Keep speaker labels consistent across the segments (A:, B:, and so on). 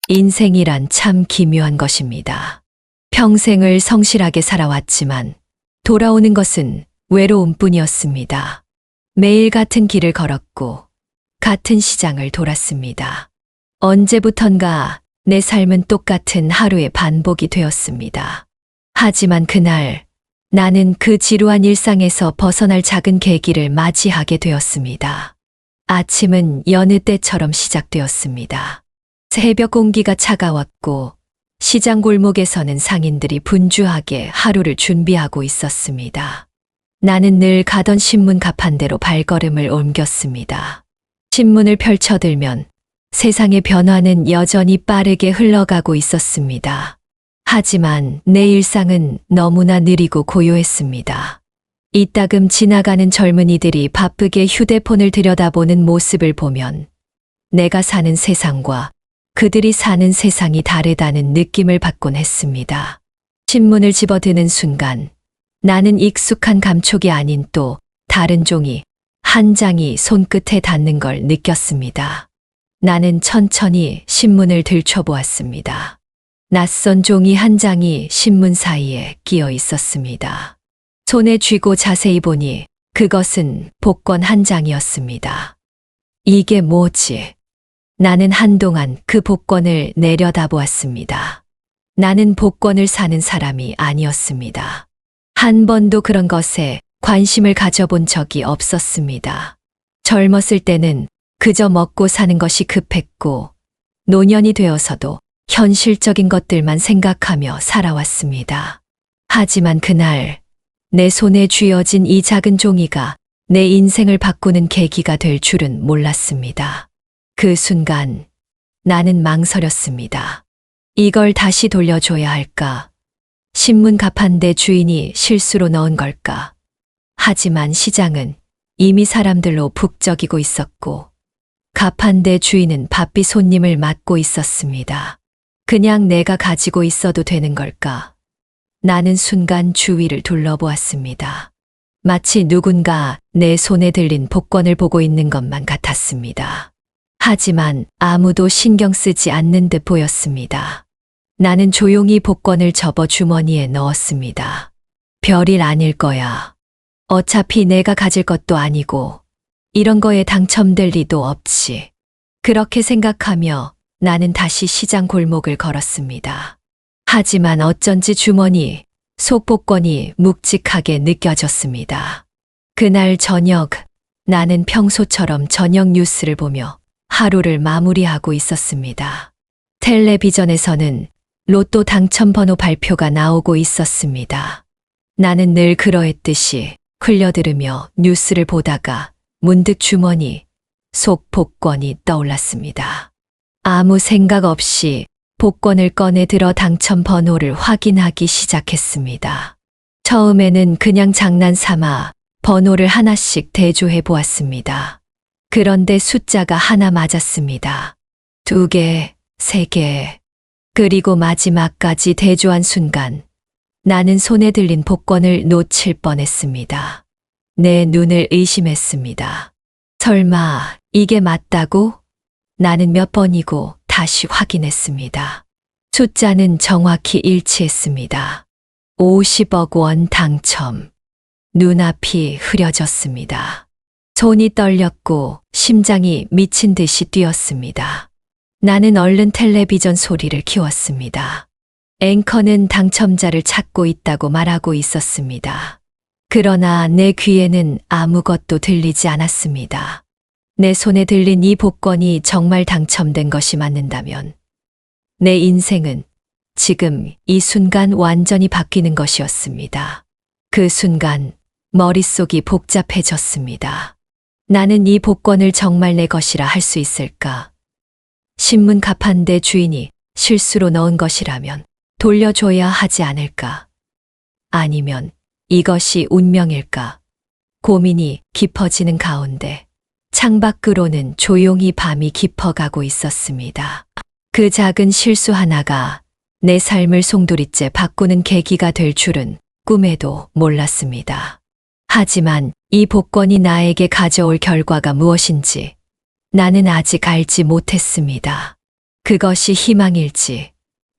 A: 인생이란 참 기묘한 것입니다. 평생을 성실하게 살아왔지만 돌아오는 것은 외로움뿐이었습니다. 매일 같은 길을 걸었고 같은 시장을 돌았습니다. 언제부턴가 내 삶은 똑같은 하루의 반복이 되었습니다. 하지만 그날 나는 그 지루한 일상에서 벗어날 작은 계기를 맞이하게 되었습니다. 아침은 여느 때처럼 시작되었습니다. 새벽 공기가 차가웠고 시장 골목에서는 상인들이 분주하게 하루를 준비하고 있었습니다. 나는 늘 가던 신문 가판대로 발걸음을 옮겼습니다. 신문을 펼쳐들면 세상의 변화는 여전히 빠르게 흘러가고 있었습니다. 하지만 내 일상은 너무나 느리고 고요했습니다. 이따금 지나가는 젊은이들이 바쁘게 휴대폰을 들여다보는 모습을 보면 내가 사는 세상과 그들이 사는 세상이 다르다는 느낌을 받곤 했습니다. 신문을 집어드는 순간 나는 익숙한 감촉이 아닌 또 다른 종이 한 장이 손끝에 닿는 걸 느꼈습니다. 나는 천천히 신문을 들춰보았습니다. 낯선 종이 한 장이 신문 사이에 끼어 있었습니다. 손에 쥐고 자세히 보니 그것은 복권 한 장이었습니다. 이게 뭐지? 나는 한동안 그 복권을 내려다보았습니다. 나는 복권을 사는 사람이 아니었습니다. 한 번도 그런 것에 관심을 가져본 적이 없었습니다. 젊었을 때는 그저 먹고 사는 것이 급했고 노년이 되어서도 현실적인 것들만 생각하며 살아왔습니다. 하지만 그날 내 손에 쥐어진 이 작은 종이가 내 인생을 바꾸는 계기가 될 줄은 몰랐습니다. 그 순간 나는 망설였습니다. 이걸 다시 돌려줘야 할까? 신문 가판대 주인이 실수로 넣은 걸까? 하지만 시장은 이미 사람들로 북적이고 있었고 가판대 주인은 바삐 손님을 맡고 있었습니다. 그냥 내가 가지고 있어도 되는 걸까? 나는 순간 주위를 둘러보았습니다. 마치 누군가 내 손에 들린 복권을 보고 있는 것만 같았습니다. 하지만 아무도 신경 쓰지 않는 듯 보였습니다. 나는 조용히 복권을 접어 주머니에 넣었습니다. 별일 아닐 거야. 어차피 내가 가질 것도 아니고 이런 거에 당첨될 리도 없지. 그렇게 생각하며 나는 다시 시장 골목을 걸었습니다. 하지만 어쩐지 주머니 속 복권이 묵직하게 느껴졌습니다. 그날 저녁 나는 평소처럼 저녁 뉴스를 보며 하루를 마무리하고 있었습니다. 텔레비전에서는 로또 당첨 번호 발표가 나오고 있었습니다. 나는 늘 그러했듯이 흘려들으며 뉴스를 보다가 문득 주머니 속 복권이 떠올랐습니다. 아무 생각 없이 복권을 꺼내 들어 당첨 번호를 확인하기 시작했습니다. 처음에는 그냥 장난삼아 번호를 하나씩 대조해 보았습니다. 그런데 숫자가 하나 맞았습니다. 2개, 3개, 그리고 마지막까지 대조한 순간 나는 손에 들린 복권을 놓칠 뻔했습니다. 내 눈을 의심했습니다. 설마 이게 맞다고? 나는 몇 번이고 다시 확인했습니다. 숫자는 정확히 일치했습니다. 50억 원 당첨. 눈앞이 흐려졌습니다. 손이 떨렸고 심장이 미친 듯이 뛰었습니다. 나는 얼른 텔레비전 소리를 키웠습니다. 앵커는 당첨자를 찾고 있다고 말하고 있었습니다. 그러나 내 귀에는 아무것도 들리지 않았습니다. 내 손에 들린 이 복권이 정말 당첨된 것이 맞는다면 내 인생은 지금 이 순간 완전히 바뀌는 것이었습니다. 그 순간 머릿속이 복잡해졌습니다. 나는 이 복권을 정말 내 것이라 할 수 있을까? 신문 가판대 주인이 실수로 넣은 것이라면 돌려줘야 하지 않을까? 아니면 이것이 운명일까? 고민이 깊어지는 가운데 창밖으로는 조용히 밤이 깊어가고 있었습니다. 그 작은 실수 하나가 내 삶을 송두리째 바꾸는 계기가 될 줄은 꿈에도 몰랐습니다. 하지만 이 복권이 나에게 가져올 결과가 무엇인지 나는 아직 알지 못했습니다. 그것이 희망일지,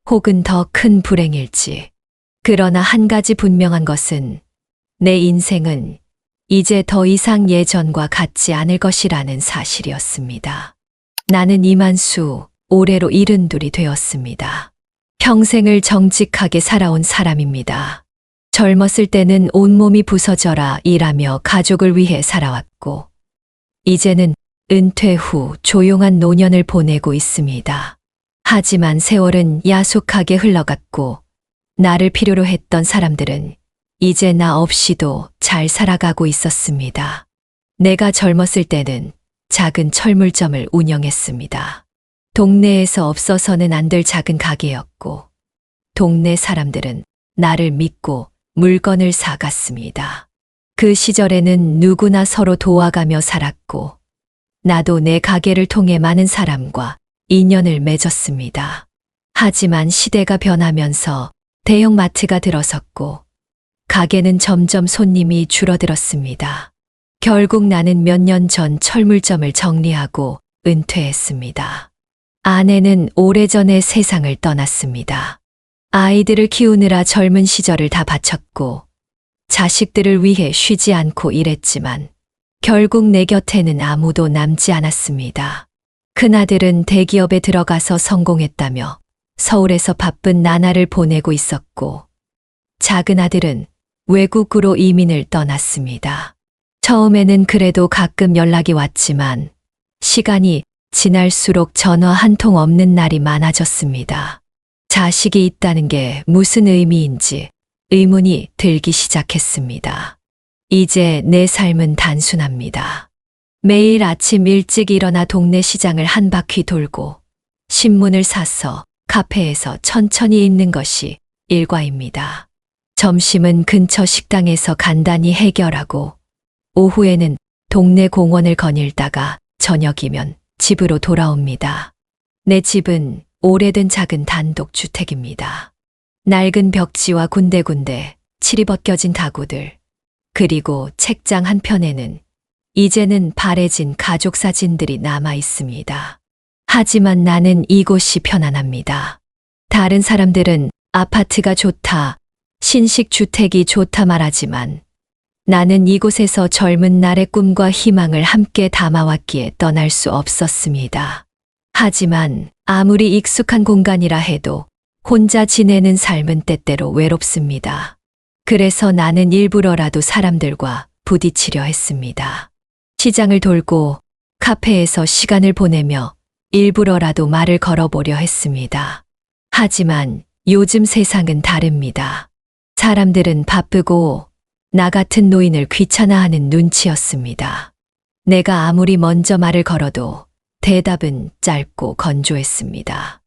A: 혹은 더 큰 불행일지. 그러나 한 가지 분명한 것은 내 인생은 이제 더 이상 예전과 같지 않을 것이라는 사실이었습니다. 나는 이만수 올해로 72이 되었습니다. 평생을 정직하게 살아온 사람입니다. 젊었을 때는 온몸이 부서져라 일하며 가족을 위해 살아왔고, 이제는 은퇴 후 조용한 노년을 보내고 있습니다. 하지만 세월은 야속하게 흘러갔고, 나를 필요로 했던 사람들은 이제 나 없이도 잘 살아가고 있었습니다. 내가 젊었을 때는 작은 철물점을 운영했습니다. 동네에서 없어서는 안 될 작은 가게였고, 동네 사람들은 나를 믿고 물건을 사갔습니다. 그 시절에는 누구나 서로 도와가며 살았고, 나도 내 가게를 통해 많은 사람과 인연을 맺었습니다. 하지만 시대가 변하면서 대형 마트가 들어섰고, 가게는 점점 손님이 줄어들었습니다. 결국 나는 몇 년 전 철물점을 정리하고 은퇴했습니다. 아내는 오래전에 세상을 떠났습니다. 아이들을 키우느라 젊은 시절을 다 바쳤고, 자식들을 위해 쉬지 않고 일했지만, 결국 내 곁에는 아무도 남지 않았습니다. 큰아들은 대기업에 들어가서 성공했다며 서울에서 바쁜 나날을 보내고 있었고, 작은 아들은 외국으로 이민을 떠났습니다. 처음에는 그래도 가끔 연락이 왔지만 시간이 지날수록 전화 한 통 없는 날이 많아졌습니다. 자식이 있다는 게 무슨 의미인지 의문이 들기 시작했습니다. 이제 내 삶은 단순합니다. 매일 아침 일찍 일어나 동네 시장을 한 바퀴 돌고 신문을 사서 카페에서 천천히 읽는 것이 일과입니다. 점심은 근처 식당에서 간단히 해결하고, 오후에는 동네 공원을 거닐다가 저녁이면 집으로 돌아옵니다. 내 집은 오래된 작은 단독주택입니다. 낡은 벽지와 군데군데 칠이 벗겨진 가구들, 그리고 책장 한편에는 이제는 바래진 가족 사진들이 남아 있습니다. 하지만 나는 이곳이 편안합니다. 다른 사람들은 아파트가 좋다, 신식주택이 좋다 말하지만 나는 이곳에서 젊은 날의 꿈과 희망을 함께 담아왔기에 떠날 수 없었습니다. 하지만 아무리 익숙한 공간이라 해도 혼자 지내는 삶은 때때로 외롭습니다. 그래서 나는 일부러라도 사람들과 부딪히려 했습니다. 시장을 돌고 카페에서 시간을 보내며 일부러라도 말을 걸어보려 했습니다. 하지만 요즘 세상은 다릅니다. 사람들은 바쁘고 나 같은 노인을 귀찮아하는 눈치였습니다. 내가 아무리 먼저 말을 걸어도 대답은 짧고 건조했습니다.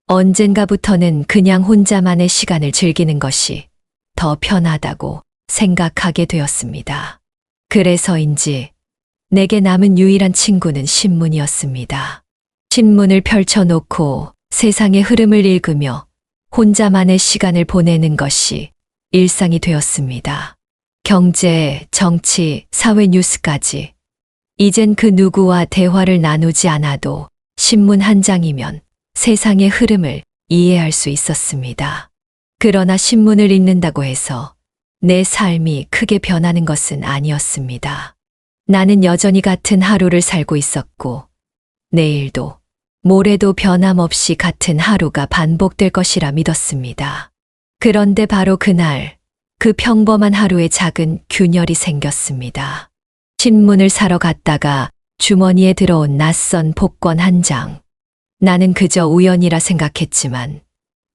A: 언젠가부터는 그냥 혼자만의 시간을 즐기는 것이 더 편하다고 생각하게 되었습니다. 그래서인지 내게 남은 유일한 친구는 신문이었습니다. 신문을 펼쳐놓고 세상의 흐름을 읽으며 혼자만의 시간을 보내는 것이 일상이 되었습니다. 경제, 정치, 사회 뉴스까지. 이젠 그 누구와 대화를 나누지 않아도 신문 한 장이면 세상의 흐름을 이해할 수 있었습니다. 그러나 신문을 읽는다고 해서 내 삶이 크게 변하는 것은 아니었습니다. 나는 여전히 같은 하루를 살고 있었고, 내일도, 모레도 변함없이 같은 하루가 반복될 것이라 믿었습니다. 그런데 바로 그날, 그 평범한 하루에 작은 균열이 생겼습니다. 신문을 사러 갔다가 주머니에 들어온 낯선 복권 한 장. 나는 그저 우연이라 생각했지만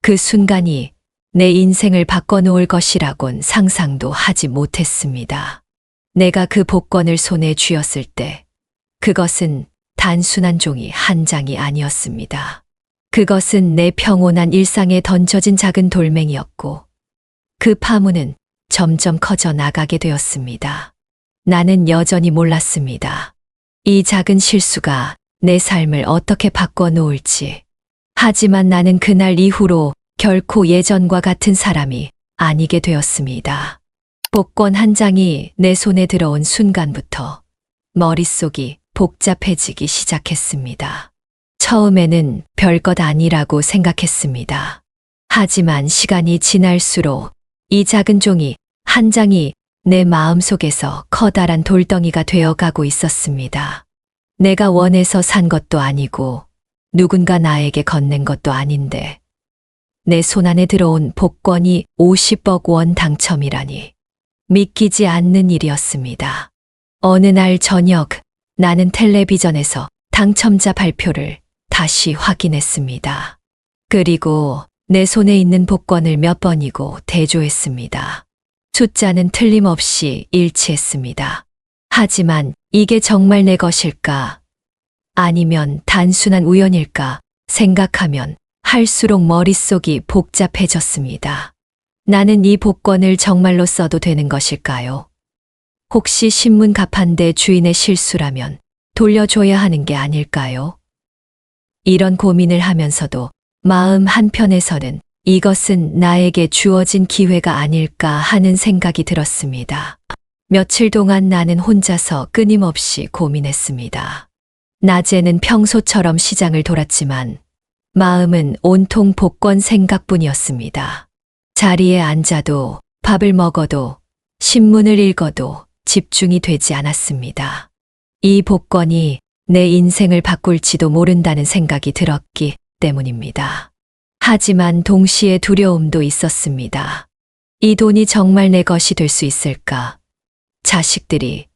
A: 그 순간이 내 인생을 바꿔놓을 것이라곤 상상도 하지 못했습니다. 내가 그 복권을 손에 쥐었을 때 그것은 단순한 종이 한 장이 아니었습니다. 그것은 내 평온한 일상에 던져진 작은 돌멩이였고, 그 파문은 점점 커져 나가게 되었습니다. 나는 여전히 몰랐습니다. 이 작은 실수가 내 삶을 어떻게 바꿔놓을지. 하지만 나는 그날 이후로 결코 예전과 같은 사람이 아니게 되었습니다. 복권 한 장이 내 손에 들어온 순간부터 머릿속이 복잡해지기 시작했습니다. 처음에는 별것 아니라고 생각했습니다. 하지만 시간이 지날수록 이 작은 종이 한 장이 내 마음속에서 커다란 돌덩이가 되어가고 있었습니다. 내가 원해서 산 것도 아니고 누군가 나에게 건넨 것도 아닌데 내 손안에 들어온 복권이 50억 원 당첨이라니 믿기지 않는 일이었습니다. 어느 날 저녁 나는 텔레비전에서 당첨자 발표를 다시 확인했습니다. 그리고 내 손에 있는 복권을 몇 번이고 대조했습니다. 숫자는 틀림없이 일치했습니다. 하지만 이게 정말 내 것일까? 아니면 단순한 우연일까 생각하면 할수록 머릿속이 복잡해졌습니다. 나는 이 복권을 정말로 써도 되는 것일까요? 혹시 신문 가판대 주인의 실수라면 돌려줘야 하는 게 아닐까요? 이런 고민을 하면서도 마음 한편에서는 이것은 나에게 주어진 기회가 아닐까 하는 생각이 들었습니다. 며칠 동안 나는 혼자서 끊임없이 고민했습니다. 낮에는 평소처럼 시장을 돌았지만 마음은 온통 복권 생각뿐이었습니다. 자리에 앉아도 밥을 먹어도 신문을 읽어도 집중이 되지 않았습니다. 이 복권이 내 인생을 바꿀지도 모른다는 생각이 들었기 때문입니다. 하지만 동시에 두려움도 있었습니다. 이 돈이 정말 내 것이 될 수 있을까? 자식들이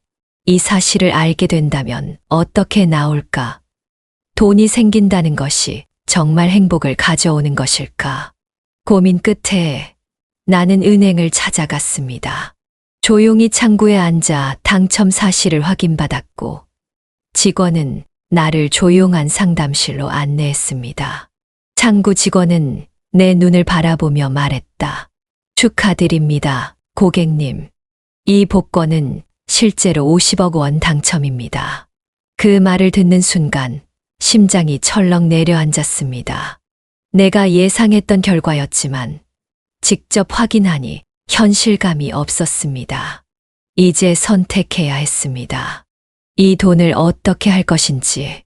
A: 이 사실을 알게 된다면 어떻게 나올까? 돈이 생긴다는 것이 정말 행복을 가져오는 것일까? 고민 끝에 나는 은행을 찾아갔습니다. 조용히 창구에 앉아 당첨 사실을 확인받았고 직원은 나를 조용한 상담실로 안내했습니다. 창구 직원은 내 눈을 바라보며 말했다. 축하드립니다, 고객님. 이 복권은 실제로 50억 원 당첨입니다. 그 말을 듣는 순간 심장이 철렁 내려앉았습니다. 내가 예상했던 결과였지만 직접 확인하니 현실감이 없었습니다. 이제 선택해야 했습니다. 이 돈을 어떻게 할 것인지,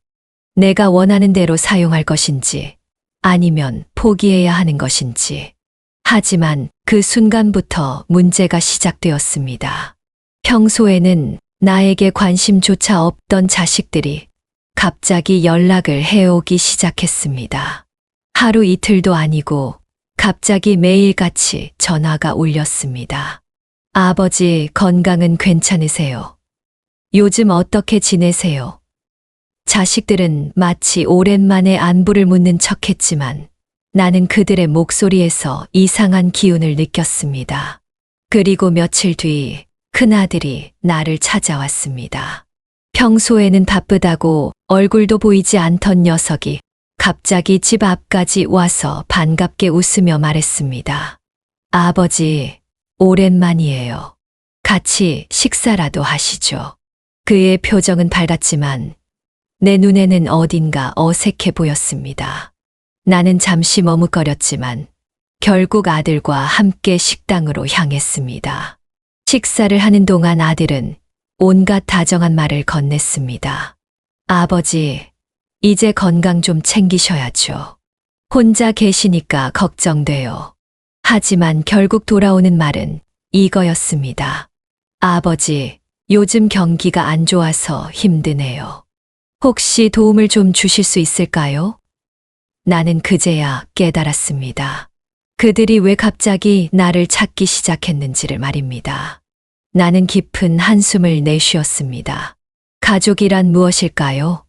A: 내가 원하는 대로 사용할 것인지, 아니면 포기해야 하는 것인지. 하지만 그 순간부터 문제가 시작되었습니다. 평소에는 나에게 관심조차 없던 자식들이 갑자기 연락을 해오기 시작했습니다. 하루 이틀도 아니고 갑자기 매일같이 전화가 울렸습니다. 아버지, 건강은 괜찮으세요? 요즘 어떻게 지내세요? 자식들은 마치 오랜만에 안부를 묻는 척했지만 나는 그들의 목소리에서 이상한 기운을 느꼈습니다. 그리고 며칠 뒤 큰아들이 나를 찾아왔습니다. 평소에는 바쁘다고 얼굴도 보이지 않던 녀석이 갑자기 집 앞까지 와서 반갑게 웃으며 말했습니다. 아버지, 오랜만이에요. 같이 식사라도 하시죠. 그의 표정은 밝았지만 내 눈에는 어딘가 어색해 보였습니다. 나는 잠시 머뭇거렸지만 결국 아들과 함께 식당으로 향했습니다. 식사를 하는 동안 아들은 온갖 다정한 말을 건넸습니다. 아버지, 이제 건강 좀 챙기셔야죠. 혼자 계시니까 걱정돼요. 하지만 결국 돌아오는 말은 이거였습니다. 아버지, 요즘 경기가 안 좋아서 힘드네요. 혹시 도움을 좀 주실 수 있을까요? 나는 그제야 깨달았습니다. 그들이 왜 갑자기 나를 찾기 시작했는지를 말입니다. 나는 깊은 한숨을 내쉬었습니다. 가족이란 무엇일까요?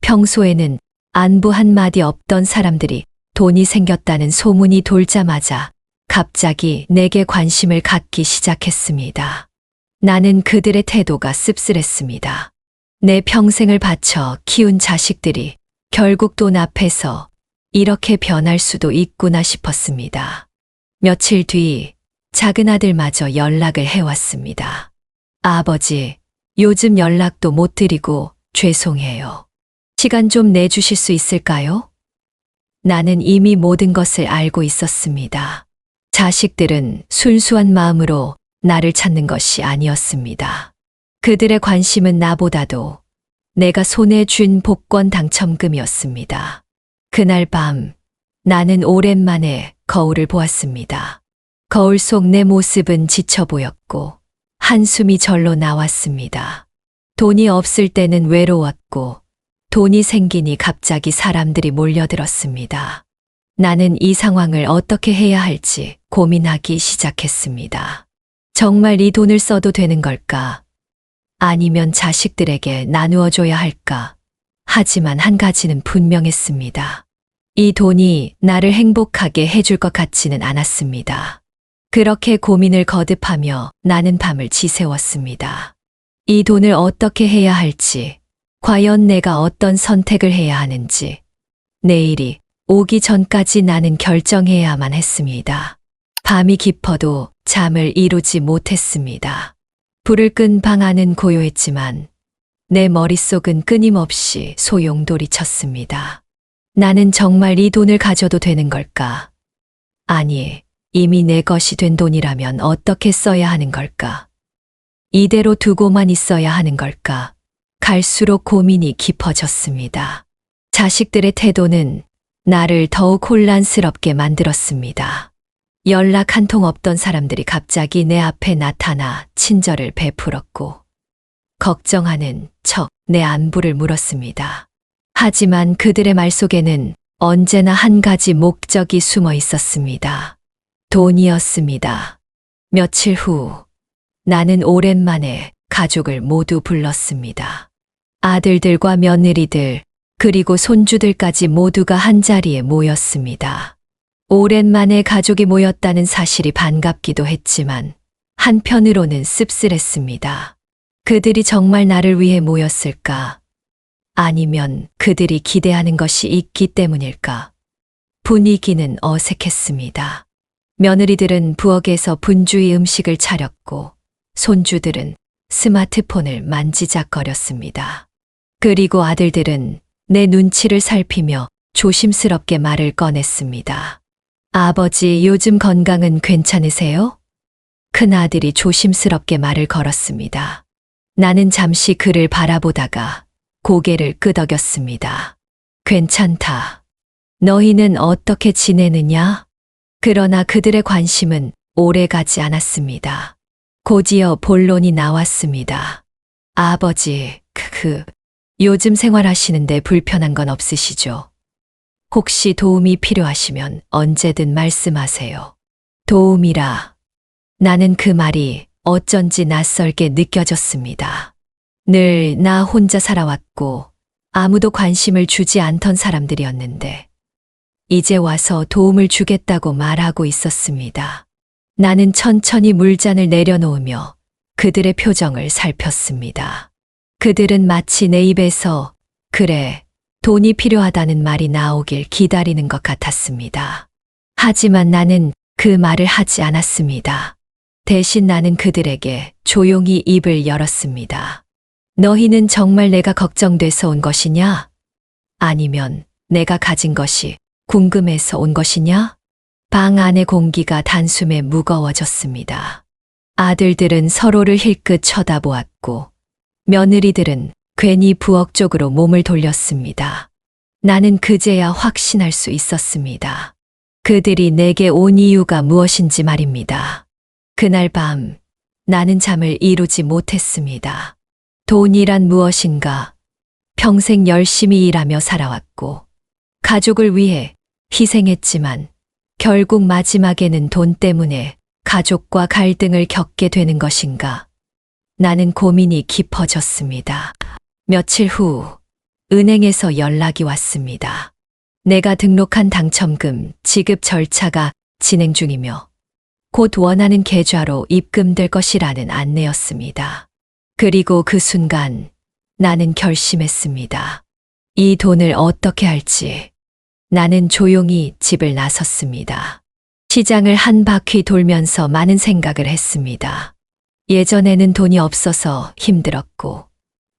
A: 평소에는 안부 한마디 없던 사람들이 돈이 생겼다는 소문이 돌자마자 갑자기 내게 관심을 갖기 시작했습니다. 나는 그들의 태도가 씁쓸했습니다. 내 평생을 바쳐 키운 자식들이 결국 돈 앞에서 이렇게 변할 수도 있구나 싶었습니다. 며칠 뒤 작은 아들마저 연락을 해왔습니다. 아버지, 요즘 연락도 못 드리고 죄송해요. 시간 좀 내주실 수 있을까요? 나는 이미 모든 것을 알고 있었습니다. 자식들은 순수한 마음으로 나를 찾는 것이 아니었습니다. 그들의 관심은 나보다도 내가 손에 쥔 복권 당첨금이었습니다. 그날 밤 나는 오랜만에 거울을 보았습니다. 거울 속 내 모습은 지쳐 보였고 한숨이 절로 나왔습니다. 돈이 없을 때는 외로웠고 돈이 생기니 갑자기 사람들이 몰려들었습니다. 나는 이 상황을 어떻게 해야 할지 고민하기 시작했습니다. 정말 이 돈을 써도 되는 걸까? 아니면 자식들에게 나누어 줘야 할까? 하지만 한 가지는 분명했습니다. 이 돈이 나를 행복하게 해줄 것 같지는 않았습니다. 그렇게 고민을 거듭하며 나는 밤을 지새웠습니다. 이 돈을 어떻게 해야 할지, 과연 내가 어떤 선택을 해야 하는지, 내일이 오기 전까지 나는 결정해야만 했습니다. 밤이 깊어도 잠을 이루지 못했습니다. 불을 끈 방 안은 고요했지만 내 머릿속은 끊임없이 소용돌이쳤습니다. 나는 정말 이 돈을 가져도 되는 걸까? 아니, 이미 내 것이 된 돈이라면 어떻게 써야 하는 걸까? 이대로 두고만 있어야 하는 걸까? 갈수록 고민이 깊어졌습니다. 자식들의 태도는 나를 더욱 혼란스럽게 만들었습니다. 연락 한 통 없던 사람들이 갑자기 내 앞에 나타나 친절을 베풀었고 걱정하는 척 내 안부를 물었습니다. 하지만 그들의 말 속에는 언제나 한 가지 목적이 숨어 있었습니다. 돈이었습니다. 며칠 후 나는 오랜만에 가족을 모두 불렀습니다. 아들들과 며느리들 그리고 손주들까지 모두가 한자리에 모였습니다. 오랜만에 가족이 모였다는 사실이 반갑기도 했지만 한편으로는 씁쓸했습니다. 그들이 정말 나를 위해 모였을까? 아니면 그들이 기대하는 것이 있기 때문일까? 분위기는 어색했습니다. 며느리들은 부엌에서 분주히 음식을 차렸고 손주들은 스마트폰을 만지작거렸습니다. 그리고 아들들은 내 눈치를 살피며 조심스럽게 말을 꺼냈습니다. 아버지, 요즘 건강은 괜찮으세요? 큰아들이 조심스럽게 말을 걸었습니다. 나는 잠시 그를 바라보다가 고개를 끄덕였습니다. 괜찮다. 너희는 어떻게 지내느냐? 그러나 그들의 관심은 오래 가지 않았습니다. 곧이어 본론이 나왔습니다. 아버지, 요즘 생활하시는데 불편한 건 없으시죠? 혹시 도움이 필요하시면 언제든 말씀하세요. 도움이라. 나는 그 말이 어쩐지 낯설게 느껴졌습니다. 늘 나 혼자 살아왔고 아무도 관심을 주지 않던 사람들이었는데 이제 와서 도움을 주겠다고 말하고 있었습니다. 나는 천천히 물잔을 내려놓으며 그들의 표정을 살폈습니다. 그들은 마치 내 입에서 그래, 돈이 필요하다는 말이 나오길 기다리는 것 같았습니다. 하지만 나는 그 말을 하지 않았습니다. 대신 나는 그들에게 조용히 입을 열었습니다. 너희는 정말 내가 걱정돼서 온 것이냐? 아니면 내가 가진 것이 궁금해서 온 것이냐? 방 안의 공기가 단숨에 무거워졌습니다. 아들들은 서로를 힐끗 쳐다보았고 며느리들은 괜히 부엌 쪽으로 몸을 돌렸습니다. 나는 그제야 확신할 수 있었습니다. 그들이 내게 온 이유가 무엇인지 말입니다. 그날 밤 나는 잠을 이루지 못했습니다. 돈이란 무엇인가? 평생 열심히 일하며 살아왔고 가족을 위해 희생했지만 결국 마지막에는 돈 때문에 가족과 갈등을 겪게 되는 것인가? 나는 고민이 깊어졌습니다. 며칠 후 은행에서 연락이 왔습니다. 내가 등록한 당첨금 지급 절차가 진행 중이며 곧 원하는 계좌로 입금될 것이라는 안내였습니다. 그리고 그 순간 나는 결심했습니다. 이 돈을 어떻게 할지. 나는 조용히 집을 나섰습니다. 시장을 한 바퀴 돌면서 많은 생각을 했습니다. 예전에는 돈이 없어서 힘들었고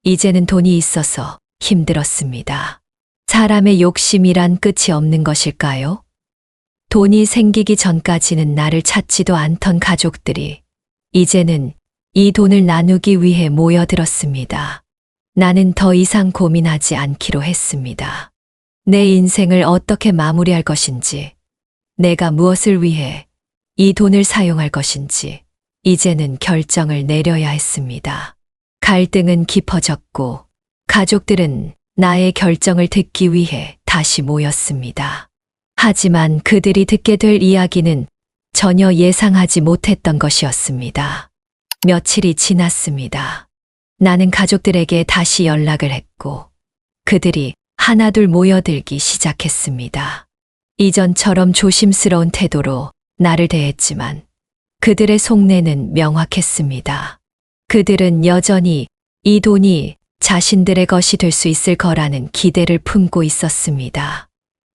A: 이제는 돈이 있어서 힘들었습니다. 사람의 욕심이란 끝이 없는 것일까요? 돈이 생기기 전까지는 나를 찾지도 않던 가족들이 이제는 이 돈을 나누기 위해 모여들었습니다. 나는 더 이상 고민하지 않기로 했습니다. 내 인생을 어떻게 마무리할 것인지, 내가 무엇을 위해 이 돈을 사용할 것인지, 이제는 결정을 내려야 했습니다. 갈등은 깊어졌고, 가족들은 나의 결정을 듣기 위해 다시 모였습니다. 하지만 그들이 듣게 될 이야기는 전혀 예상하지 못했던 것이었습니다. 며칠이 지났습니다. 나는 가족들에게 다시 연락을 했고, 그들이 하나둘 모여들기 시작했습니다. 이전처럼 조심스러운 태도로 나를 대했지만 그들의 속내는 명확했습니다. 그들은 여전히 이 돈이 자신들의 것이 될 수 있을 거라는 기대를 품고 있었습니다.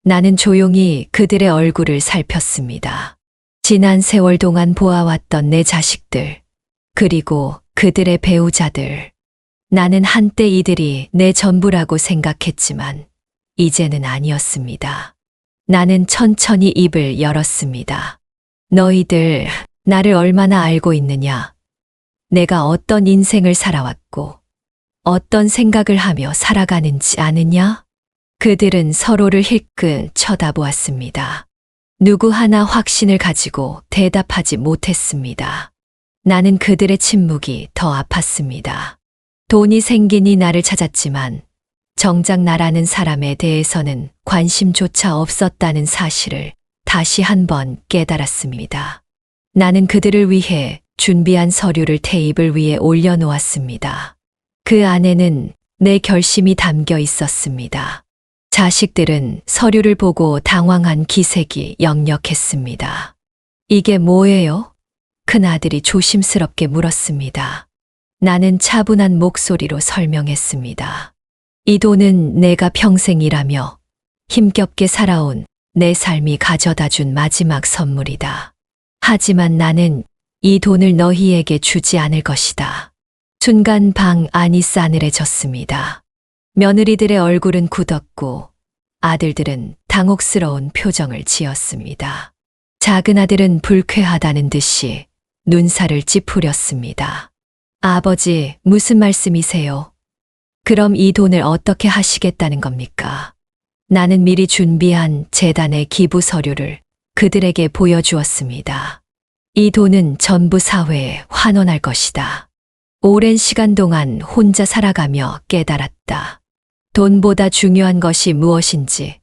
A: 나는 조용히 그들의 얼굴을 살폈습니다. 지난 세월 동안 보아왔던 내 자식들, 그리고 그들의 배우자들. 나는 한때 이들이 내 전부라고 생각했지만 이제는 아니었습니다. 나는 천천히 입을 열었습니다. 너희들 나를 얼마나 알고 있느냐? 내가 어떤 인생을 살아왔고 어떤 생각을 하며 살아가는지 아느냐? 그들은 서로를 힐끗 쳐다보았습니다. 누구 하나 확신을 가지고 대답하지 못했습니다. 나는 그들의 침묵이 더 아팠습니다. 돈이 생기니 나를 찾았지만 정작 나라는 사람에 대해서는 관심조차 없었다는 사실을 다시 한번 깨달았습니다. 나는 그들을 위해 준비한 서류를 테이블 위에 올려놓았습니다. 그 안에는 내 결심이 담겨 있었습니다. 자식들은 서류를 보고 당황한 기색이 역력했습니다. 이게 뭐예요? 큰아들이 조심스럽게 물었습니다. 나는 차분한 목소리로 설명했습니다. 이 돈은 내가 평생 일하며 힘겹게 살아온 내 삶이 가져다 준 마지막 선물이다. 하지만 나는 이 돈을 너희에게 주지 않을 것이다. 순간 방 안이 싸늘해졌습니다. 며느리들의 얼굴은 굳었고 아들들은 당혹스러운 표정을 지었습니다. 작은 아들은 불쾌하다는 듯이 눈살을 찌푸렸습니다. 아버지, 무슨 말씀이세요? 그럼 이 돈을 어떻게 하시겠다는 겁니까? 나는 미리 준비한 재단의 기부 서류를 그들에게 보여주었습니다. 이 돈은 전부 사회에 환원할 것이다. 오랜 시간 동안 혼자 살아가며 깨달았다. 돈보다 중요한 것이 무엇인지,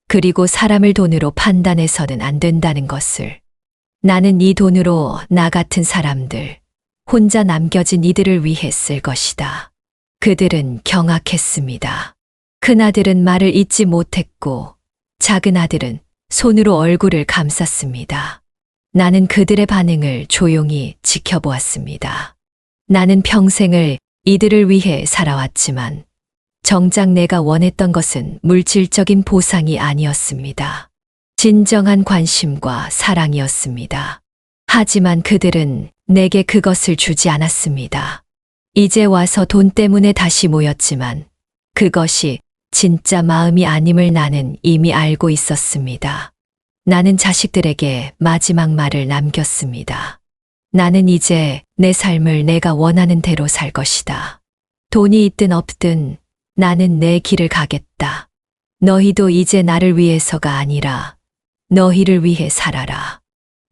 A: 그리고 사람을 돈으로 판단해서는 안 된다는 것을. 나는 이 돈으로 나 같은 사람들, 혼자 남겨진 이들을 위해 쓸 것이다. 그들은 경악했습니다. 큰아들은 말을 잇지 못했고, 작은 아들은 손으로 얼굴을 감쌌습니다. 나는 그들의 반응을 조용히 지켜보았습니다. 나는 평생을 이들을 위해 살아왔지만 정작 내가 원했던 것은 물질적인 보상이 아니었습니다. 진정한 관심과 사랑이었습니다. 하지만 그들은 내게 그것을 주지 않았습니다. 이제 와서 돈 때문에 다시 모였지만 그것이 진짜 마음이 아님을 나는 이미 알고 있었습니다. 나는 자식들에게 마지막 말을 남겼습니다. 나는 이제 내 삶을 내가 원하는 대로 살 것이다. 돈이 있든 없든 나는 내 길을 가겠다. 너희도 이제 나를 위해서가 아니라 너희를 위해 살아라.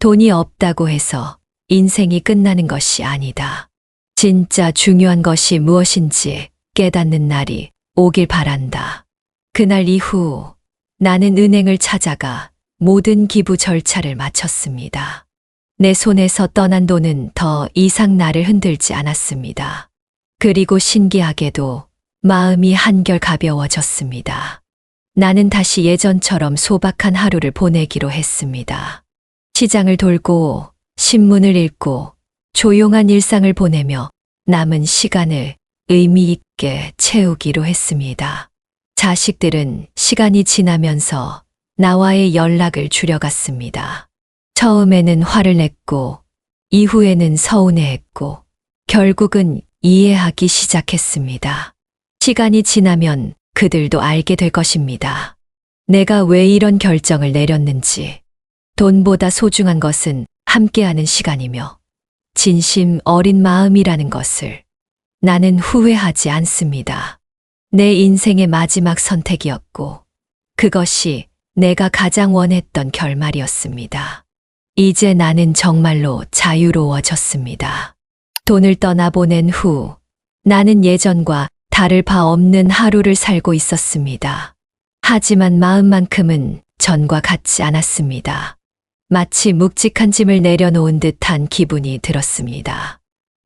A: 돈이 없다고 해서 인생이 끝나는 것이 아니다. 진짜 중요한 것이 무엇인지 깨닫는 날이 오길 바란다. 그날 이후 나는 은행을 찾아가 모든 기부 절차를 마쳤습니다. 내 손에서 떠난 돈은 더 이상 나를 흔들지 않았습니다. 그리고 신기하게도 마음이 한결 가벼워졌습니다. 나는 다시 예전처럼 소박한 하루를 보내기로 했습니다. 시장을 돌고 신문을 읽고 조용한 일상을 보내며 남은 시간을 의미 있게 채우기로 했습니다. 자식들은 시간이 지나면서 나와의 연락을 줄여갔습니다. 처음에는 화를 냈고 이후에는 서운해했고 결국은 이해하기 시작했습니다. 시간이 지나면 그들도 알게 될 것입니다. 내가 왜 이런 결정을 내렸는지. 돈보다 소중한 것은 함께하는 시간이며 진심 어린 마음이라는 것을. 나는 후회하지 않습니다. 내 인생의 마지막 선택이었고, 그것이 내가 가장 원했던 결말이었습니다. 이제 나는 정말로 자유로워졌습니다. 돈을 떠나보낸 후, 나는 예전과 다를 바 없는 하루를 살고 있었습니다. 하지만 마음만큼은 전과 같지 않았습니다. 마치 묵직한 짐을 내려놓은 듯한 기분이 들었습니다.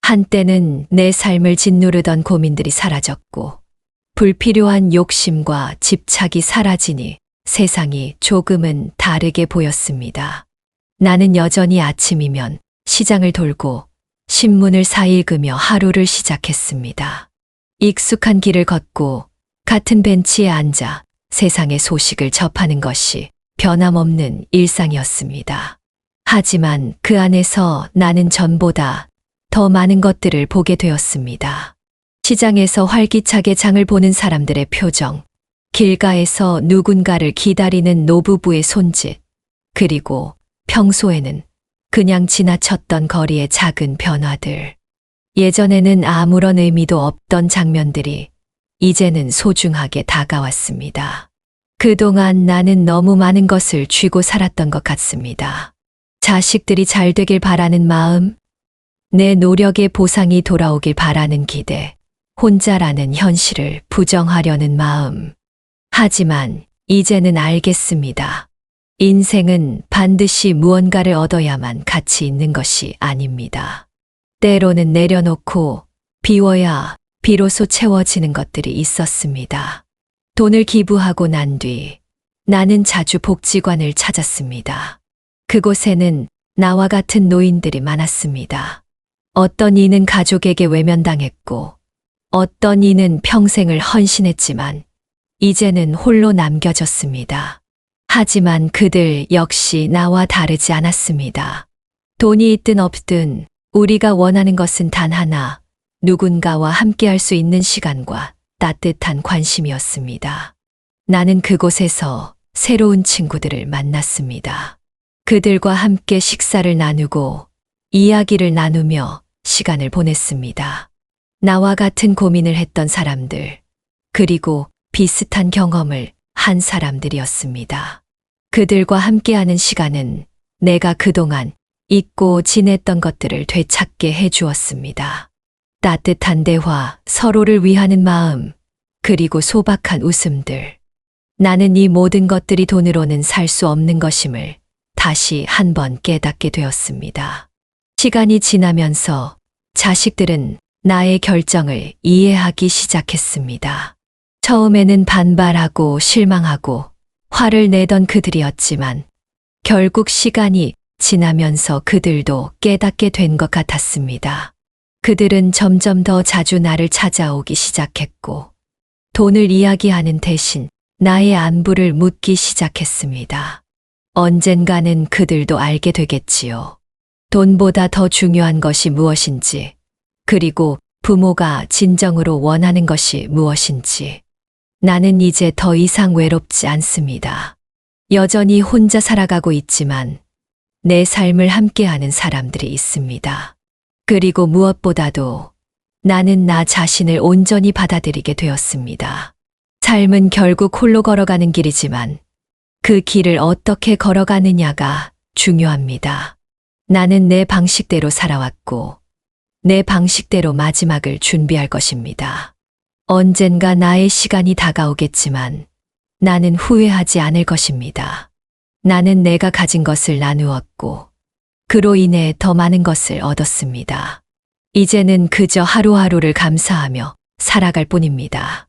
A: 한때는 내 삶을 짓누르던 고민들이 사라졌고, 불필요한 욕심과 집착이 사라지니 세상이 조금은 다르게 보였습니다. 나는 여전히 아침이면 시장을 돌고 신문을 사읽으며 하루를 시작했습니다. 익숙한 길을 걷고 같은 벤치에 앉아 세상의 소식을 접하는 것이 변함없는 일상이었습니다. 하지만 그 안에서 나는 전보다 더 많은 것들을 보게 되었습니다. 시장에서 활기차게 장을 보는 사람들의 표정, 길가에서 누군가를 기다리는 노부부의 손짓, 그리고 평소에는 그냥 지나쳤던 거리의 작은 변화들. 예전에는 아무런 의미도 없던 장면들이 이제는 소중하게 다가왔습니다. 그동안 나는 너무 많은 것을 쥐고 살았던 것 같습니다. 자식들이 잘 되길 바라는 마음, 내 노력의 보상이 돌아오길 바라는 기대, 혼자라는 현실을 부정하려는 마음. 하지만 이제는 알겠습니다. 인생은 반드시 무언가를 얻어야만 가치 있는 것이 아닙니다. 때로는 내려놓고 비워야 비로소 채워지는 것들이 있었습니다. 돈을 기부하고 난 뒤 나는 자주 복지관을 찾았습니다. 그곳에는 나와 같은 노인들이 많았습니다. 어떤 이는 가족에게 외면당했고, 어떤 이는 평생을 헌신했지만 이제는 홀로 남겨졌습니다. 하지만 그들 역시 나와 다르지 않았습니다. 돈이 있든 없든 우리가 원하는 것은 단 하나, 누군가와 함께할 수 있는 시간과 따뜻한 관심이었습니다. 나는 그곳에서 새로운 친구들을 만났습니다. 그들과 함께 식사를 나누고 이야기를 나누며 시간을 보냈습니다. 나와 같은 고민을 했던 사람들, 그리고 비슷한 경험을 한 사람들이었습니다. 그들과 함께하는 시간은 내가 그동안 잊고 지냈던 것들을 되찾게 해주었습니다. 따뜻한 대화, 서로를 위하는 마음, 그리고 소박한 웃음들. 나는 이 모든 것들이 돈으로는 살 수 없는 것임을 다시 한번 깨닫게 되었습니다. 시간이 지나면서 자식들은 나의 결정을 이해하기 시작했습니다. 처음에는 반발하고 실망하고 화를 내던 그들이었지만 결국 시간이 지나면서 그들도 깨닫게 된 것 같았습니다. 그들은 점점 더 자주 나를 찾아오기 시작했고 돈을 이야기하는 대신 나의 안부를 묻기 시작했습니다. 언젠가는 그들도 알게 되겠지요. 돈보다 더 중요한 것이 무엇인지, 그리고 부모가 진정으로 원하는 것이 무엇인지. 나는 이제 더 이상 외롭지 않습니다. 여전히 혼자 살아가고 있지만 내 삶을 함께하는 사람들이 있습니다. 그리고 무엇보다도 나는 나 자신을 온전히 받아들이게 되었습니다. 삶은 결국 홀로 걸어가는 길이지만 그 길을 어떻게 걸어가느냐가 중요합니다. 나는 내 방식대로 살아왔고 내 방식대로 마지막을 준비할 것입니다. 언젠가 나의 시간이 다가오겠지만 나는 후회하지 않을 것입니다. 나는 내가 가진 것을 나누었고 그로 인해 더 많은 것을 얻었습니다. 이제는 그저 하루하루를 감사하며 살아갈 뿐입니다.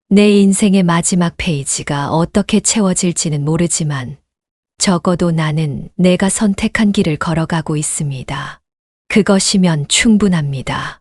A: 내 인생의 마지막 페이지가 어떻게 채워질지는 모르지만 적어도 나는 내가 선택한 길을 걸어가고 있습니다. 그것이면 충분합니다.